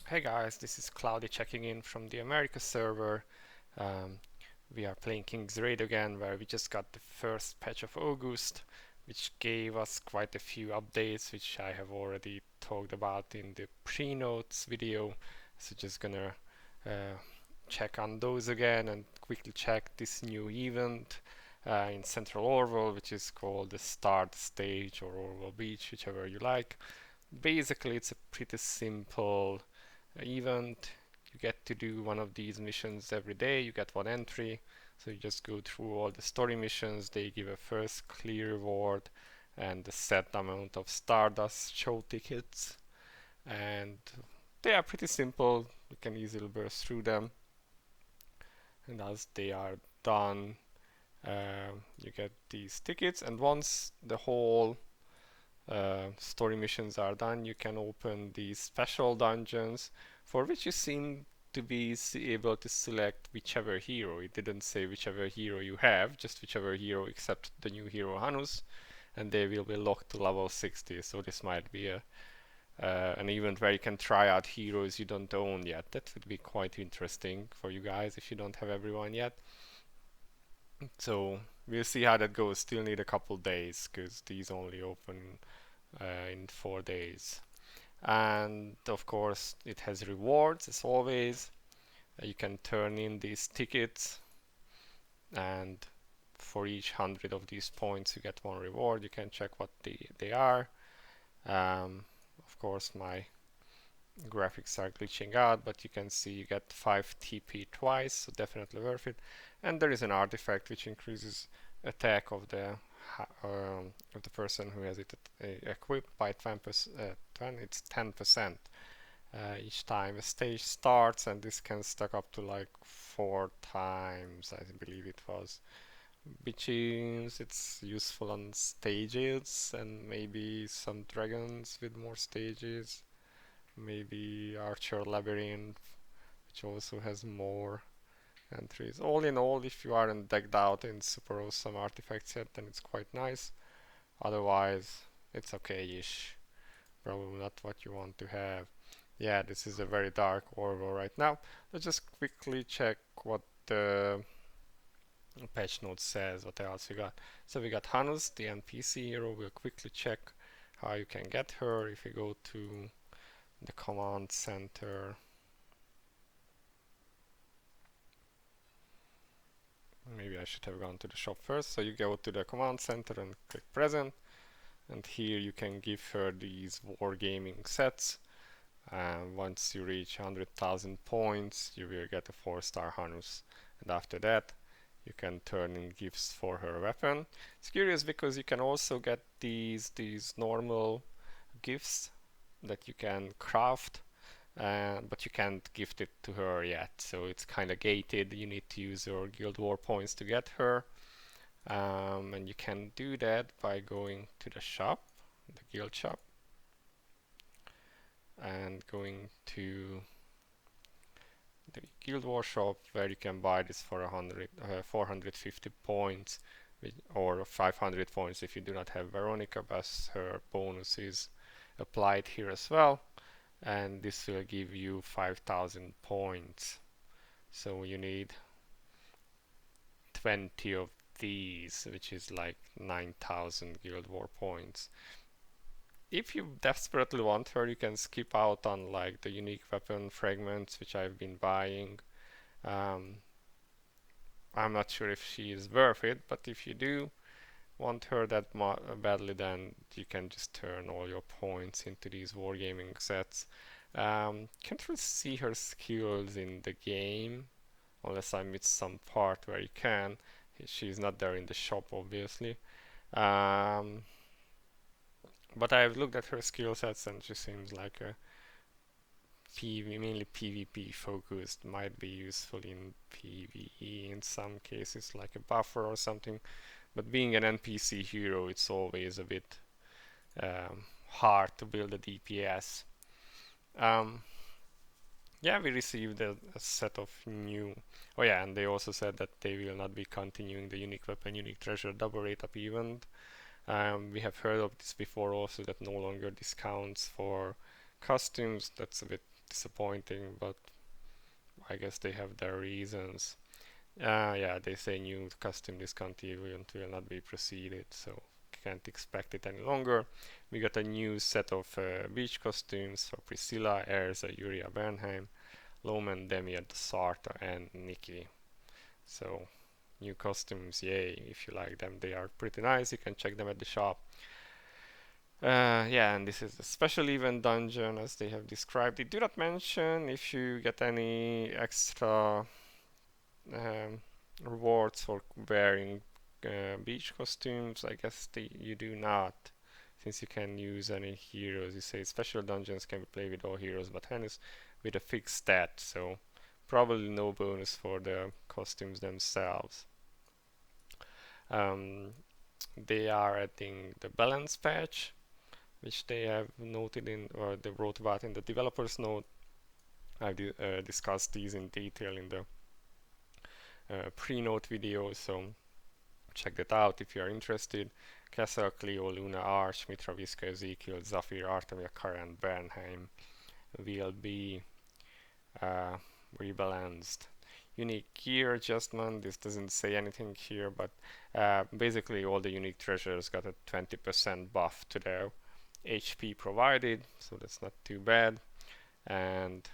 Hey guys, this is Cloudie checking in from the America server. Um, we are playing King's Raid again, where we just got the first patch of August, which gave us quite a few updates, which I have already talked about in the pre-notes video. So just gonna uh, check on those again and quickly check this new event in Central Orwell, which is called the Start Stage or Orwell Beach, whichever you like. Basically, it's a pretty simple event. You get to do one of these missions every day. You get one entry. So you just go through all the story missions. They give a first clear reward and a set amount of Stardust show tickets. And they are pretty simple. You can easily burst through them. And as they are done, you get these tickets. And once the whole story missions are done, you can open these special dungeons for which you seem to be able to select whichever hero. It didn't say whichever hero you have, just whichever hero except the new hero Hanus, and they will be locked to level 60. So this might be an event where you can try out heroes you don't own yet. That would be quite interesting for you guys if you don't have everyone yet. So we'll see how that goes. Still need a couple days because these only open in 4 days. And of course, it has rewards as always. You can turn in these tickets, and for each 100 of these points, you get one reward. You can check what they are. Of course, my graphics are glitching out, but you can see you get 5 TP twice, so definitely worth it. And there is an artifact which increases attack of the person who has it equipped by 10%. It's 10% each time a stage starts, and this can stack up to like 4 times, I believe it was. Which is it's useful on stages and maybe some dragons with more stages. Maybe Archer Labyrinth, which also has more entries. All in all, if you aren't decked out in super awesome artifacts yet, then it's quite nice. Otherwise, it's okay-ish. Probably not what you want to have. Yeah, this is a very dark Orwell right now. Let's just quickly check what the patch note says, what else we got. So we got Hanus, the NPC hero. We'll quickly check how you can get her. If you go to the command center, maybe I should have gone to the shop first. So you go to the command center and click present, and here you can give her these wargaming sets. And once you reach 100,000 points, you will get a 4-star Hanus, and after that you can turn in gifts for her weapon. It's curious because you can also get these normal gifts that you can craft, but you can't gift it to her yet, so it's kind of gated. You need to use your Guild War points to get her, and you can do that by going to the shop, the guild shop, and going to the Guild War shop, where you can buy this for 450 points or 500 points if you do not have Veronica, but her bonus is applied here as well, and this will give you 5,000 points. So you need 20 of these, which is like 9,000 Guild War points. If you desperately want her, you can skip out on like the unique weapon fragments, which I've been buying. I'm not sure if she is worth it, but if you do want her that badly, then you can just turn all your points into these wargaming sets. Can't really see her skills in the game, unless I missed some part where you can. She's not there in the shop, obviously. But I've looked at her skill sets, and she seems like a mainly PvP focused. Might be useful in PvE in some cases, like a buffer or something. But being an NPC hero, it's always a bit hard to build a DPS. Yeah, we received a set of new. Oh yeah, and they also said that they will not be continuing the unique weapon, unique treasure double rate up event. We have heard of this before also, that no longer discounts for costumes. That's a bit disappointing, but I guess they have their reasons. Yeah, they say new custom discount event will not be proceeded, so can't expect it any longer. We got a new set of beach costumes for Priscilla, Erza, Yuria Bernheim, Loman, Demi at the Sarta, and Nikki. So new costumes, yay! If you like them, they are pretty nice. You can check them at the shop. Yeah, and this is a special event dungeon as they have described. They do not mention if you get any extra um, rewards for wearing beach costumes. I guess you do not, since you can use any heroes. You say special dungeons can be played with all heroes, but Hennis with a fixed stat, so probably no bonus for the costumes themselves. Um, they are adding the balance patch, which they have noted in, or they wrote about in the developers note. I've discussed these in detail in the pre-note video, so check that out if you are interested. Kessel, Cleo, Luna, Arch, Mitra, Visca, Ezekiel, Zafir, Artemia, Karen, Bernheim will be uh, rebalanced. Unique gear adjustment, this doesn't say anything here, but basically all the unique treasures got a 20% buff to their HP provided, so that's not too bad. And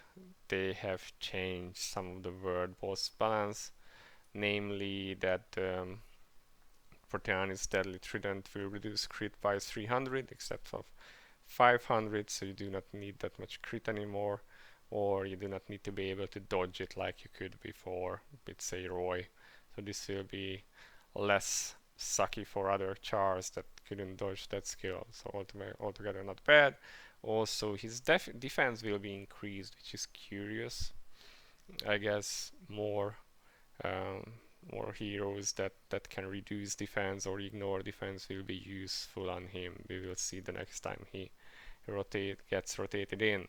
they have changed some of the word boss balance, namely that Proteanis Deadly Trident will reduce crit by 300 except for 500, so you do not need that much crit anymore, or you do not need to be able to dodge it like you could before with, say, Roy. So this will be less sucky for other chars that couldn't dodge that skill, so altogether not bad. Also, his defense will be increased, which is curious. I guess um, more heroes that can reduce defense or ignore defense will be useful on him. We will see the next time he gets rotated in.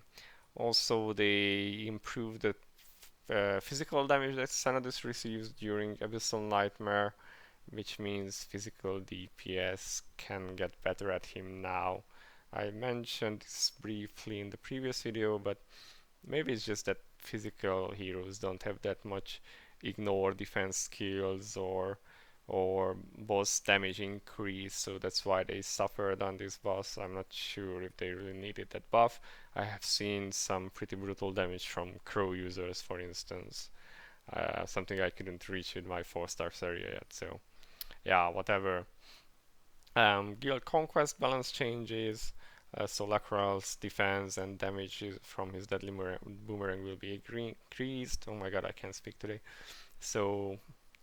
Also, they improved the physical damage that Xanadus receives during Abyssal Nightmare, which means physical DPS can get better at him now. I mentioned this briefly in the previous video, but maybe it's just that physical heroes don't have that much ignore defense skills or boss damage increase, so that's why they suffered on this boss. I'm not sure if they really needed that buff. I have seen some pretty brutal damage from Crow users, for instance, something I couldn't reach with my 4-star Seria yet, so yeah, whatever. Guild Conquest balance changes, so Lacral's defense and damage from his deadly boomerang will be increased. Oh my god, I can't speak today. So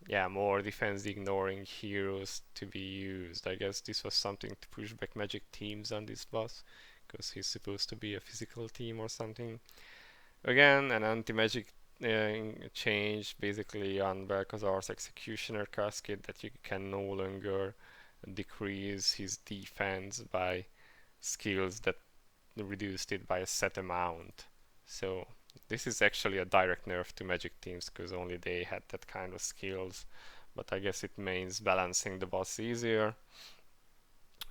yeah, more defense ignoring heroes to be used. I guess this was something to push back magic teams on this boss, because he's supposed to be a physical team or something. Again, an anti-magic change basically on Balcazar's Executioner casket, that you can no longer decrease his defense by skills that reduced it by a set amount. So this is actually a direct nerf to magic teams, because only they had that kind of skills, but I guess it means balancing the boss easier.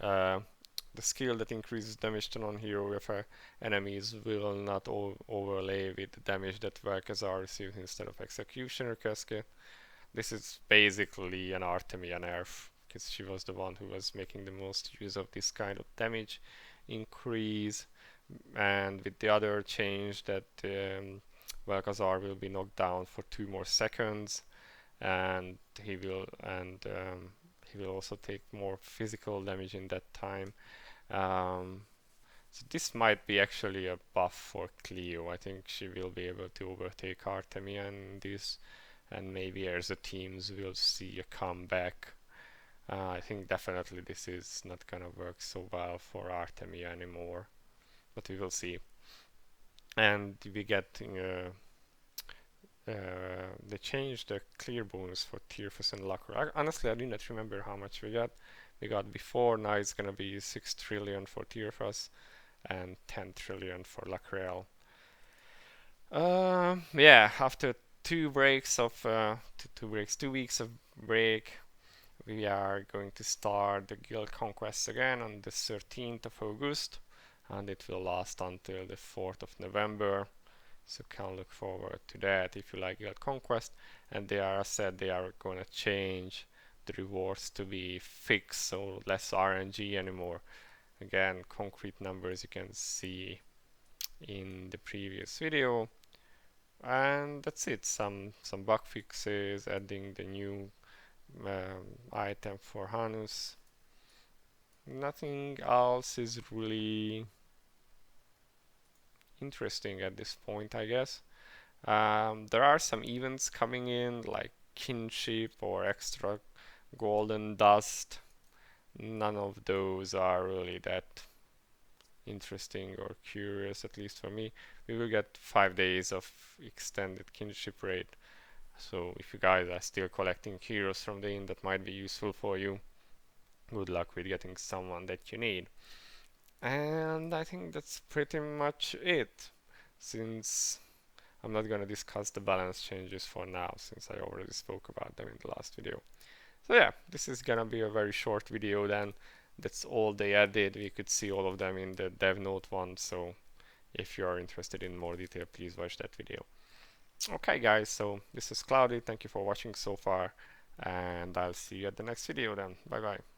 The skill that increases damage to non-hero enemies will not overlay with the damage that Valkazar receives instead of Executioner casket. This is basically an Artemia nerf, because she was the one who was making the most use of this kind of damage increase. And with the other change that Valkazar will be knocked down for 2 more seconds, and he will also take more physical damage in that time. So this might be actually a buff for Cleo. I think she will be able to overtake Artemia in this, and maybe as the teams will see a comeback. I think definitely this is not gonna work so well for Artemia anymore, but we will see. And we get they changed the clear bonus for Tearfus and Lacro. Honestly, I do not remember how much we got. We got before. Now it's gonna be 6 trillion for Tearfus and 10 trillion for Lacrel. Yeah, after 2 weeks of break, we are going to start the Guild Conquest again on the 13th of August, and it will last until the 4th of November. so can look forward to that if you like Guild Conquest. And they are, as said, they are going to change the rewards to be fixed, so less RNG anymore. Again, concrete numbers you can see in the previous video. And that's it. Some bug fixes, adding the new item for Hanus. Nothing else is really interesting at this point, I guess. There are some events coming in, like kinship or extra golden dust. None of those are really that interesting or curious, at least for me. We will get 5 days of extended kinship rate. So if you guys are still collecting heroes from the inn, that might be useful for you. Good luck with getting someone that you need. And I think that's pretty much it, since I'm not gonna discuss the balance changes for now, since I already spoke about them in the last video. So yeah, this is gonna be a very short video then. That's all they added. We could see all of them in the dev note one, so if you are interested in more detail, please watch that video. Okay guys, so this is Cloudie. Thank you for watching so far, and I'll see you at the next video then. Bye bye.